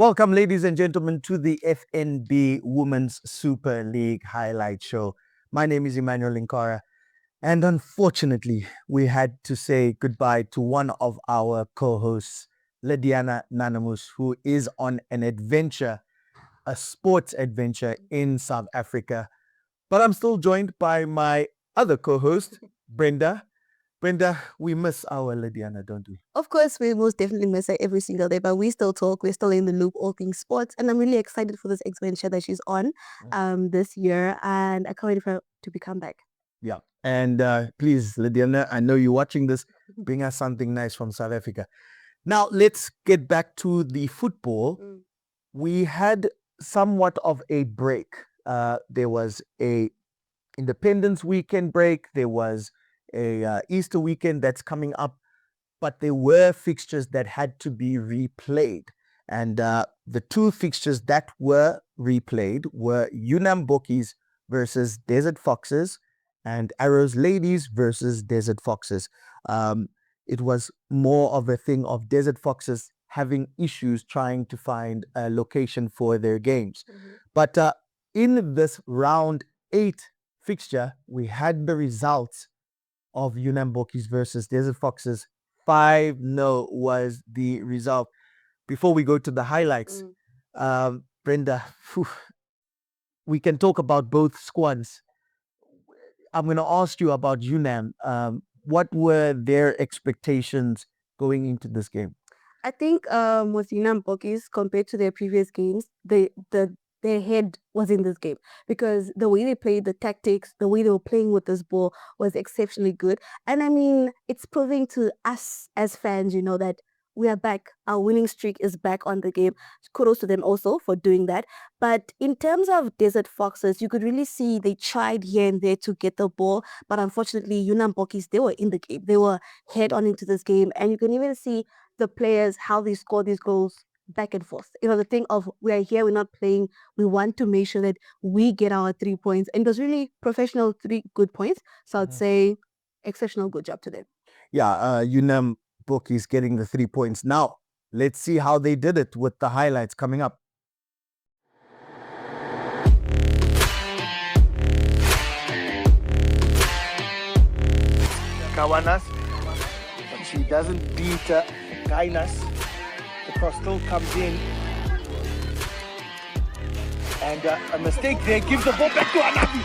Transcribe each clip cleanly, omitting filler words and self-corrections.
Welcome, ladies and gentlemen, to the FNB Women's Super League Highlight Show. My name is Emmanuel Linkara, and unfortunately, we had to say goodbye to one of our co-hosts, Lydiana Nanamus, who is on an adventure, a sports adventure in South Africa. But I'm still joined by my other co-host, Brenda. Brenda, we miss our Lydiana, don't we? Of course, we most definitely miss her every single day, but we still talk. We're still in the loop, all things sports. And I'm really excited for this adventure that she's on this year. And I can't wait for her to become back. Yeah. And please, Lydiana, I know you're watching this. Bring us something nice from South Africa. Now, let's get back to the football. We had somewhat of a break. There was a Independence Weekend break. There was a Easter weekend that's coming up. But there were fixtures that had to be replayed. And the two fixtures that were replayed were UNAM Bokkies versus Desert Foxes and Arrows Ladies versus Desert Foxes. It was more of a thing of Desert Foxes having issues trying to find a location for their games. But in this round 8 fixture, we had the results of UNAM Bokkies versus Desert Foxes. 5-0 was the result. Before we go to the highlights, Brenda, we can talk about both squads. I'm going to ask you about UNAM. What were their expectations going into this game? I think with UNAM Bokkies, compared to their previous games, their head was in this game because the way they played, the tactics, the way they were playing with this ball was exceptionally good. And I mean, it's proving to us as fans, that we are back. Our winning streak is back on the game. Kudos to them also for doing that. But in terms of Desert Foxes, you could really see they tried here and there to get the ball. But unfortunately, UNAM Bokkies, they were in the game. They were head on into this game. And you can even see the players, how they score these goals back and forth. The thing of we are here, we're not playing. We want to make sure that we get our 3 points. And it was really professional, 3 good points. So I'd say exceptional good job to them. Yeah, UNAM Bokkies getting the 3 points. Now, let's see how they did it with the highlights coming up. Kawanas, but she doesn't beat Kainas. The cross still comes in. And a mistake there gives the ball back to Anabi.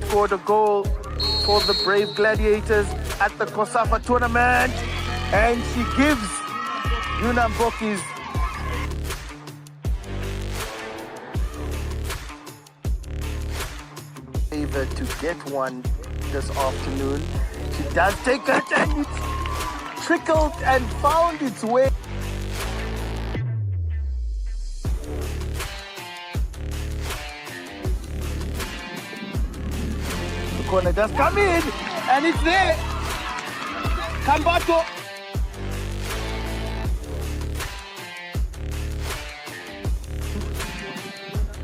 Scored a goal for the Brave Gladiators at the COSAFA tournament. And she gives UNAM Bokkies favor to get one this afternoon. She does take it and it's trickled and found its way. The corner does come in and it's there. Kambato.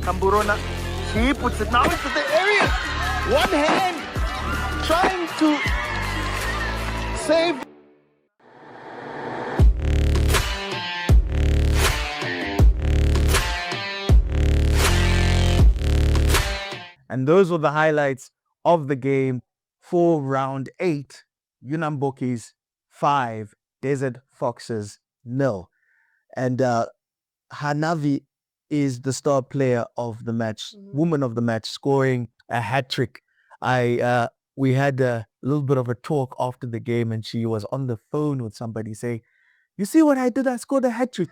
Kamburona. He puts it now into the area. One hand trying to save. And those were the highlights of the game for round 8. UNAM Bokkies 5, Desert Foxes 0. And Hanavi is the star player of the match, woman of the match, scoring a hat trick. We had a little bit of a talk after the game, and she was on the phone with somebody saying, "You see what I did? I scored a hat trick."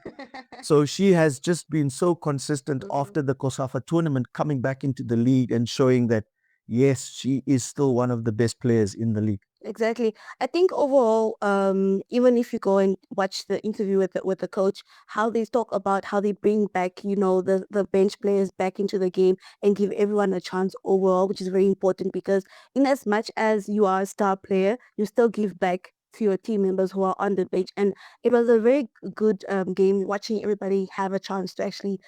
So she has just been so consistent after the COSAFA tournament, coming back into the league and showing that yes, she is still one of the best players in the league. Exactly. I think overall, even if you go and watch the interview with the coach, how they talk about how they bring back, the bench players back into the game and give everyone a chance overall, which is very important because in as much as you are a star player, you still give back to your team members who are on the bench. And it was a very good game watching everybody have a chance to actually,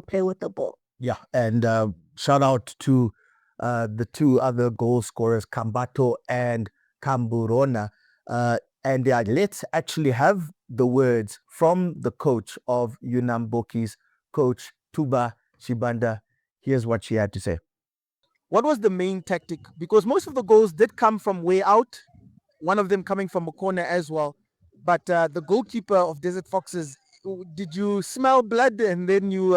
play with the ball. Yeah, and shout out to the two other goal scorers, Kambato and Kamburona. And let's actually have the words from the coach of Unambokis, Coach Tuba Shibanda. Here's what she had to say. What was the main tactic? Because most of the goals did come from way out, one of them coming from a corner as well. But the goalkeeper of Desert Foxes, did you smell blood and then you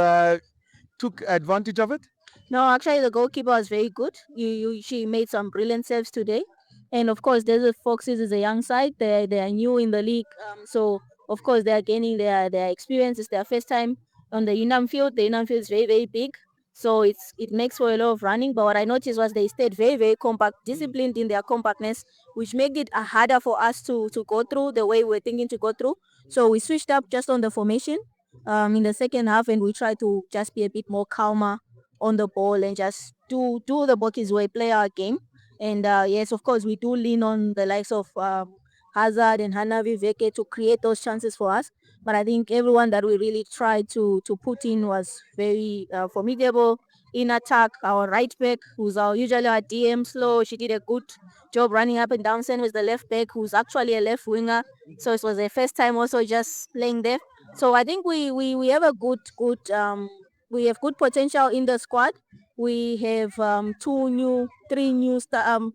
took advantage of it? No, actually, the goalkeeper was very good. She made some brilliant saves today. And of course, Desert Foxes is a young side. They are new in the league. So, of course, they are gaining their experience. It's their first time on the Unam field. The Unam field is very, very big. So it makes for a lot of running. But what I noticed was they stayed very, very compact, disciplined in their compactness, which made it harder for us to go through the way we're thinking to go through. So we switched up just on the formation in the second half, and we tried to just be a bit more calmer on the ball and just do the Bucky's way, play our game. And yes, of course, we do lean on the likes of Hazard and Hanavi Veke to create those chances for us. But I think everyone that we really tried to put in was very formidable in attack. Our right back, who's usually our DM slow, she did a good job running up and down. Same with the left back, who's actually a left winger. So it was their first time also just playing there. So I think we have a good we have good potential in the squad. We have three new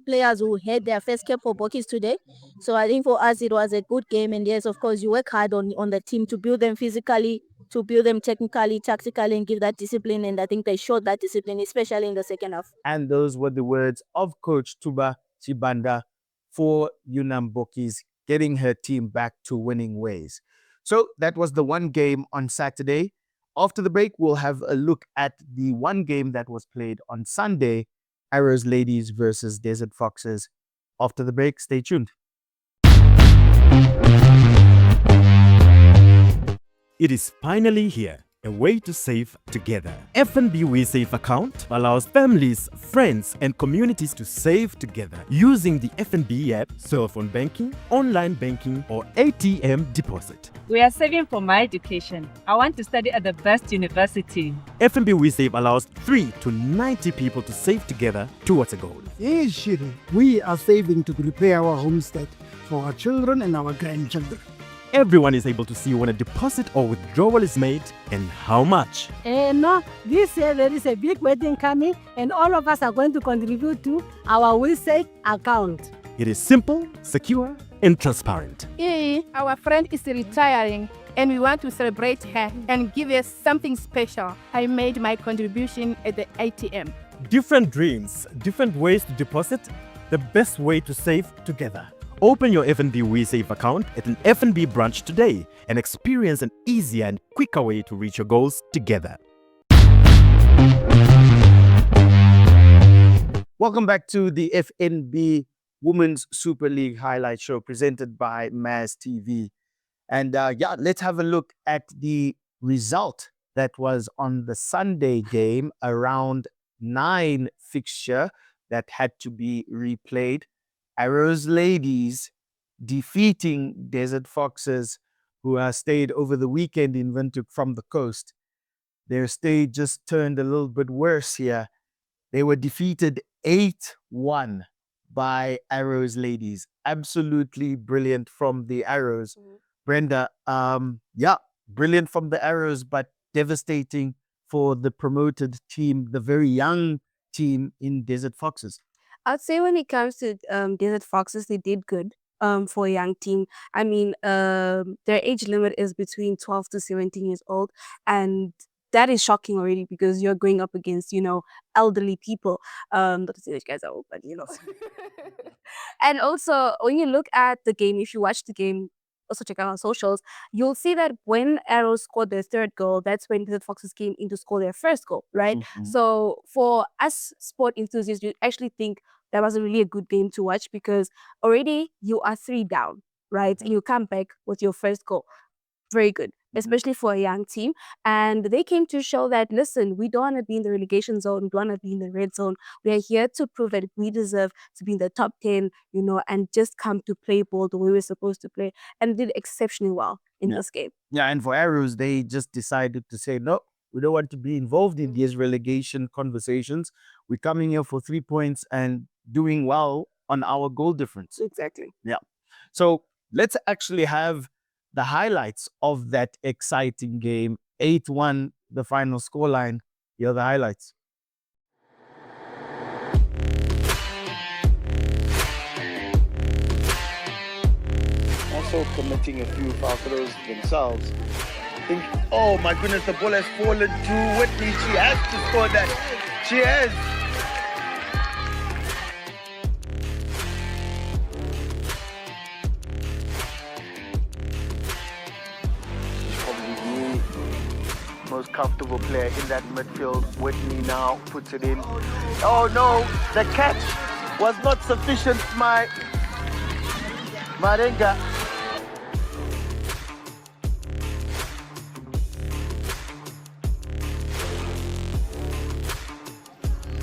players who had their first cap for Bokis today. So I think for us it was a good game. And yes, of course, you work hard on the team to build them physically, to build them technically, tactically, and give that discipline. And I think they showed that discipline, especially in the second half. And those were the words of Coach Tuba Chibanda for Unam Bokis, getting her team back to winning ways. So that was the one game on Saturday. After the break, we'll have a look at the one game that was played on Sunday, Arrows Ladies versus Desert Foxes. After the break, stay tuned. It is finally here, a way to save together. FNB WeSave account allows families, friends, and communities to save together using the FNB app, cell phone banking, online banking, or ATM deposit. We are saving for my education. I want to study at the best university. FNB WeSave allows 3 to 90 people to save together towards a goal. Yes, Shiri. We are saving to prepare our homestead for our children and our grandchildren. Everyone is able to see when a deposit or withdrawal is made and how much. No, this year there is a big wedding coming and all of us are going to contribute to our WeSave account. It is simple, secure, and transparent. Our friend is retiring and we want to celebrate her and give her something special. I made my contribution at the ATM. Different dreams, different ways to deposit, the best way to save together. Open your FNB WeSave account at an FNB branch today and experience an easier and quicker way to reach your goals together. Welcome back to the FNB Women's Super League highlight show presented by Maz TV. And let's have a look at the result that was on the Sunday game, a round 9 fixture that had to be replayed. Arrows Ladies defeating Desert Foxes, who stayed over the weekend in Windhoek from the coast. Their stay just turned a little bit worse here. They were defeated 8-1 by Arrows Ladies. Absolutely brilliant from the Arrows. Brenda, brilliant from the Arrows, but devastating for the promoted team, the very young team in Desert Foxes. I'd say when it comes to Desert Foxes, they did good for a young team. I mean, their age limit is between 12 to 17 years old. And that is shocking already because you're going up against, elderly people. Not to say that you guys are old, but And also, when you look at the game, if you watch the game, also check out our socials, you'll see that when Arrows scored their third goal, that's when the Foxes came in to score their first goal, right? Mhm. So for us sport enthusiasts, you actually think that was a really a good game to watch because already you are 3 down, right? And you come back with your first goal. Very good, especially for a young team. And they came to show that, listen, we don't want to be in the relegation zone. We don't want to be in the red zone. We are here to prove that we deserve to be in the top 10, and just come to play ball the way we're supposed to play. And did exceptionally well in this game. Yeah, and for Arrows, they just decided to say, no, we don't want to be involved in these relegation conversations. We're coming here for 3 points and doing well on our goal difference. Exactly. So let's actually have the highlights of that exciting game. 8-1, the final scoreline. Here are the highlights. Also committing a few foul throws themselves. Think, oh my goodness, the ball has fallen to Whitney. She has to score that. She has. She's probably the most comfortable player in that midfield. Whitney now puts it in. Oh no, the catch was not sufficient, my Marenga.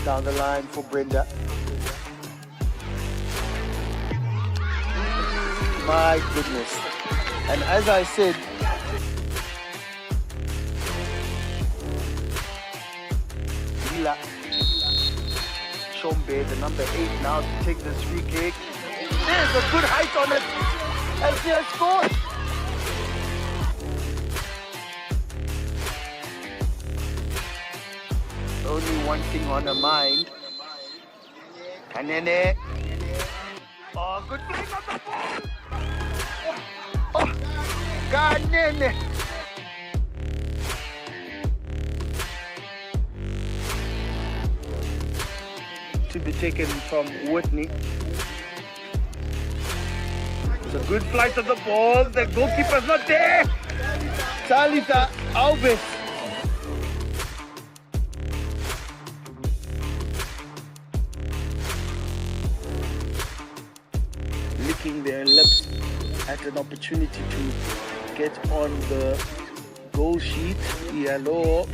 Down the line for Brenda. My goodness. And as I said, Lila Shombe, the number 8, now to take this free kick. There's a good height on it. And she has scored. Only one thing on her mind. Kanene. Oh, good play on the ball. Oh, Kanene. To be taken from Whitney. It's a good flight of the ball. The goalkeeper's not there. Salita Alves. Licking their lips at an opportunity to get on the goal sheet. Yellow.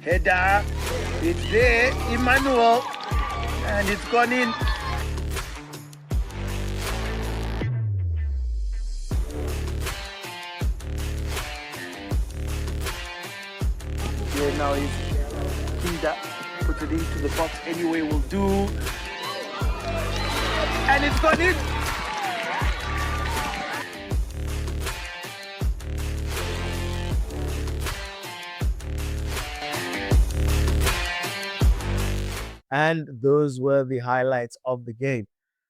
Header. It's there. Emmanuel. And it's gone in. Here now is Kinda. Puts it into the box anyway, will do. And it's gone in. And those were the highlights of the game.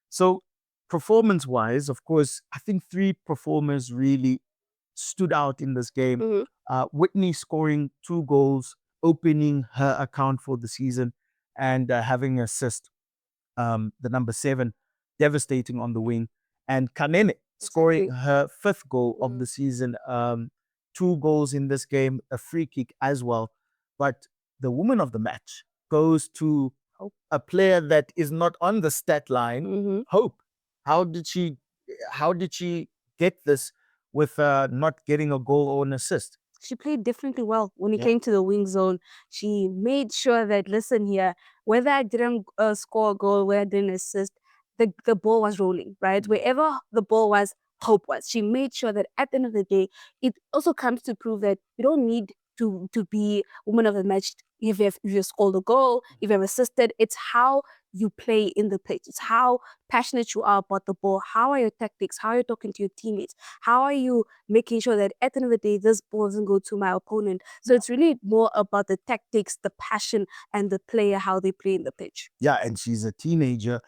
So performance-wise, of course, I think 3 performers really stood out in this game. Whitney scoring 2 goals, opening her account for the season, and having an assist. The number 7, devastating on the wing. And Kanene scoring her 5th goal of the season. 2 goals in this game, a free kick as well. But the woman of the match goes to a player that is not on the stat line, Hope. How did she get this with not getting a goal or an assist? She played differently well when it came to the wing zone. She made sure that, listen here, whether I didn't score a goal, whether I didn't assist, the ball was rolling, right? Wherever the ball was, Hope was. She made sure that at the end of the day, it also comes to prove that you don't need to be woman of the match if you've scored a goal, if you've assisted. It's how you play in the pitch. It's how passionate you are about the ball. How are your tactics? How are you talking to your teammates? How are you making sure that at the end of the day, this ball doesn't go to my opponent? So it's really more about the tactics, the passion, and the player, how they play in the pitch. Yeah, and she's a teenager,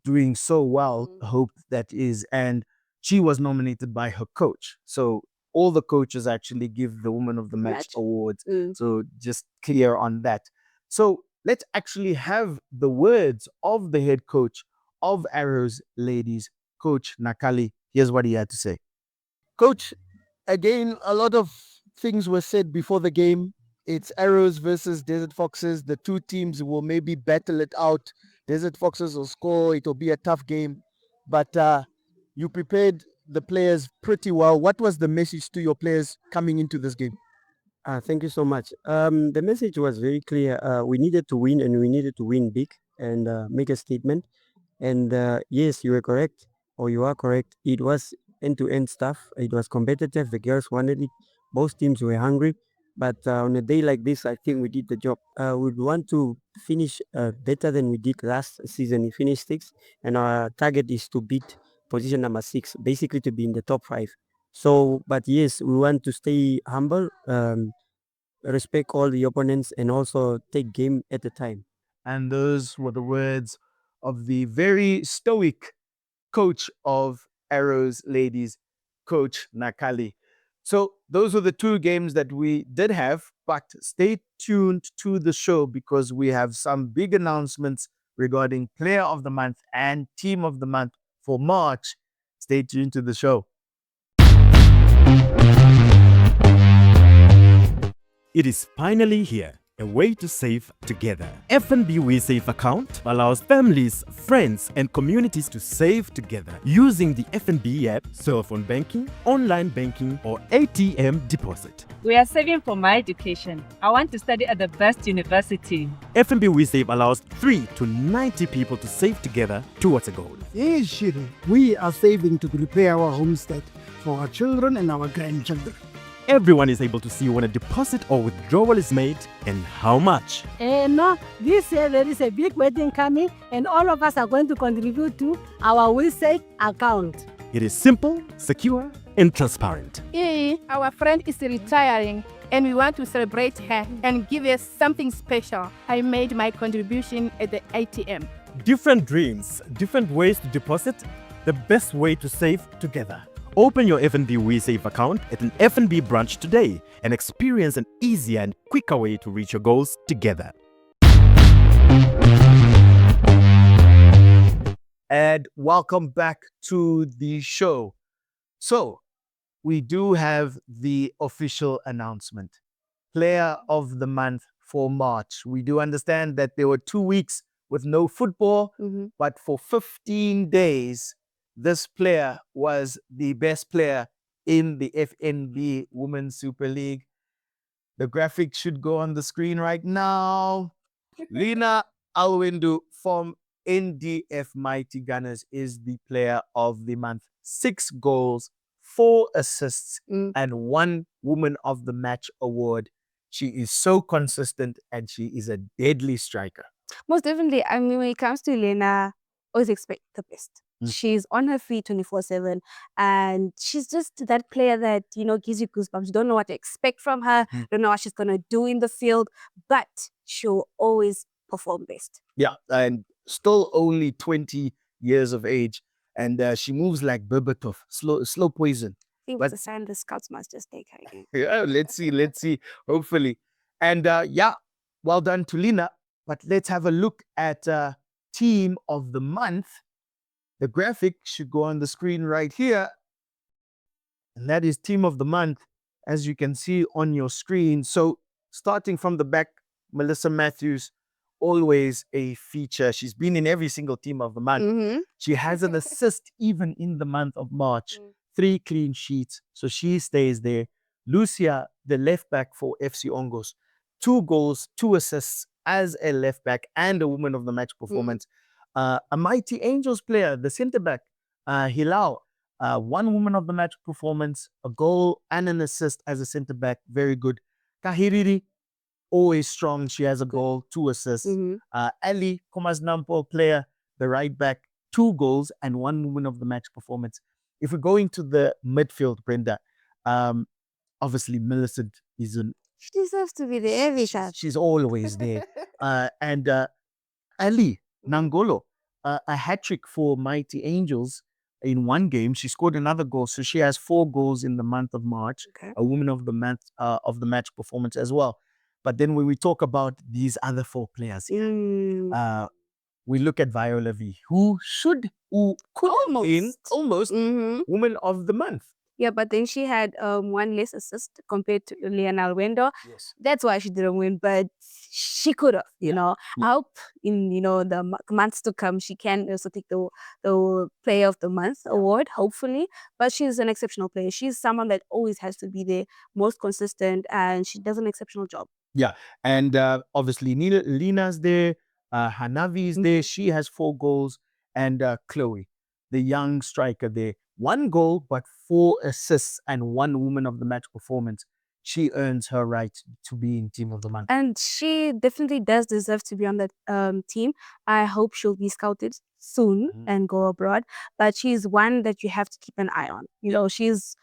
doing so well, Hope that is, and she was nominated by her coach. So all the coaches actually give the Woman of the Match awards. So just clear on that. So let's actually have the words of the head coach of Arrows Ladies, Coach Nakali. Here's what he had to say. Coach, again, a lot of things were said before the game. It's Arrows versus Desert Foxes. The 2 teams will maybe battle it out. Desert Foxes will score. It will be a tough game. But you prepared the players pretty well. What was the message to your players coming into this game? Thank you so much. The message was very clear. We needed to win, and we needed to win big and make a statement. And yes, you were correct, or you are correct. It was end-to-end stuff. It was competitive. The girls wanted it. Both teams were hungry. But on a day like this, I think we did the job. We'd want to finish better than we did last season. We finished sixth, and our target is to beat position number 6, basically to be in the top 5. So, but yes, we want to stay humble, respect all the opponents, and also take game at a time. And those were the words of the very stoic coach of Arrows Ladies, Coach Nakali. So those were the 2 games that we did have, but stay tuned to the show because we have some big announcements regarding Player of the Month and Team of the Month for March. Stay tuned to the show. It is finally here, a way to save together. FNB WeSave account allows families, friends, and communities to save together using the FNB app, cell phone banking, online banking, or ATM deposit. We are saving for my education. I want to study at the best university. FNB WeSave allows 3 to 90 people to save together towards a goal. Yes, Shiri, we are saving to prepare our homestead for our children and our grandchildren. Everyone is able to see when a deposit or withdrawal is made and how much. No, this year there is a big wedding coming, and all of us are going to contribute to our WeSave account. It is simple, secure, and transparent. Our friend is retiring and we want to celebrate her and give her something special. I made my contribution at the ATM. Different dreams, different ways to deposit, the best way to save together. Open your FNB WeSave account at an FNB branch today and experience an easier and quicker way to reach your goals together. And welcome back to the show. So, we do have the official announcement. Player of the Month for March. We do understand that there were 2 weeks with no football, but for 15 days, this player was the best player in the FNB Women's Super League. The graphic should go on the screen right now. Lina Alwindu from NDF Mighty Gunners is the player of the month. 6 goals, 4 assists, and 1 Woman of the Match award. She is so consistent and she is a deadly striker. Most definitely. I mean, when it comes to Lena, always expect the best. She's on her feet 24/7, and she's just that player that, you know, gives you goosebumps. You don't know what to expect from her, don't know what she's going to do in the field, but she'll always perform best. Yeah, and still only 20 years of age, and she moves like Berbatov, slow poison. I think But- it's a sign the scouts must just take her again. Yeah, let's see, hopefully. And yeah, well done to Lina. But let's have a look at Team of the Month. The graphic should go on the screen right here. And that is Team of the Month, as you can see on your screen. So starting from the back, Melissa Matthews, always a feature. She's been in every single Team of the Month. She has an assist even in the month of March. 3 clean sheets, so she stays there. Lucia, the left back for FC Ongos, 2 goals, 2 assists as a left back and a Woman of the Match performance. A Mighty Angels player, the centre back, Hilal, 1 Woman of the Match performance, a goal and an assist as a centre back, very good. Kahiriri, always strong. She has a goal, 2 assists. Ali Komasnampo player, the right back, 2 goals and 1 Woman of the Match performance. If we go into the midfield, Brenda, obviously Millicent is She deserves to be there every time. she's always there. And Ali Nangolo, a hat-trick for Mighty Angels in 1 game. She scored another goal, so she has 4 goals in the month of March. A Woman of the Match performance as well. But then when we talk about these other 4 players, we look at Viola V, who could have been almost Woman of the Month. Yeah, but then she had 1 less assist compared to Lionel Wendo. Yes. That's why she didn't win, but she could have, you know. I hope in, you know, the months to come, she can also take the Player of the Month award, hopefully. But she's an exceptional player. She's someone that always has to be there, most consistent, and she does an exceptional job. Yeah, and obviously Lina's there, Hanavi is there. She has 4 goals, and Chloe, the young striker there, 1 goal but 4 assists and 1 Woman of the Match performance. she earns her right to be in Team of the Month. And she definitely does deserve to be on that team. I hope she'll be scouted soon and go abroad. But she's one that you have to keep an eye on. You know, she's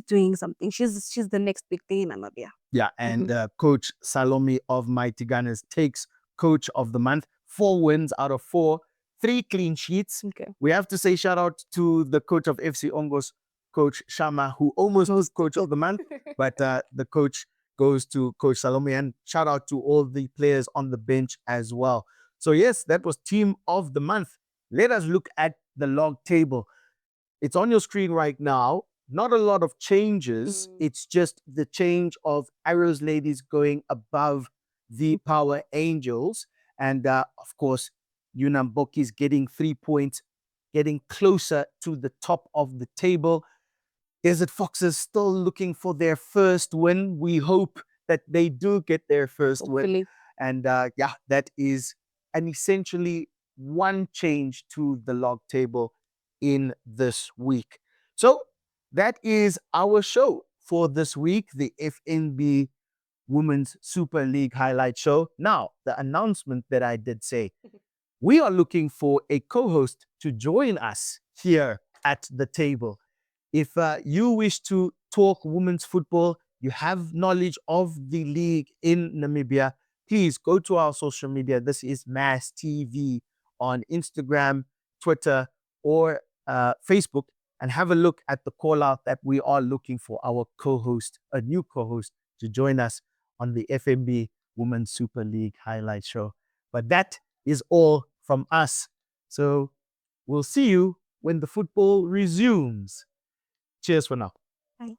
doing something. She's the next big thing in Namibia. Yeah, and Coach Salome of Mighty Gunners takes Coach of the Month. 4 wins out of 4, 3 clean sheets. Okay. We have to say shout out to the coach of FC Ongos, Coach Shama, who almost was Coach of the Month, but the coach goes to Coach Salome, and shout out to all the players on the bench as well. So yes, that was Team of the Month. Let us look at the log table. It's on your screen right now. Not a lot of changes. It's just the change of Arrows Ladies going above the Power Angels. And of course, Unamboki's getting 3 points, getting closer to the top of the table. Desert Foxes still looking for their first win. We hope that they do get their first win. And yeah, that is an essentially one change to the log table in this week. So that is our show for this week, the FNB Women's Super League highlight show. Now, the announcement that I did say, we are looking for a co-host to join us here at the table. If you wish to talk women's football, you have knowledge of the league in Namibia, please go to our social media. This is Mass TV on Instagram, Twitter, or Facebook, and have a look at the call out that we are looking for our co-host, a new co-host, to join us on the FNB Women's Super League highlight show. But that is all from us. So we'll see you when the football resumes. Cheers for now. Bye.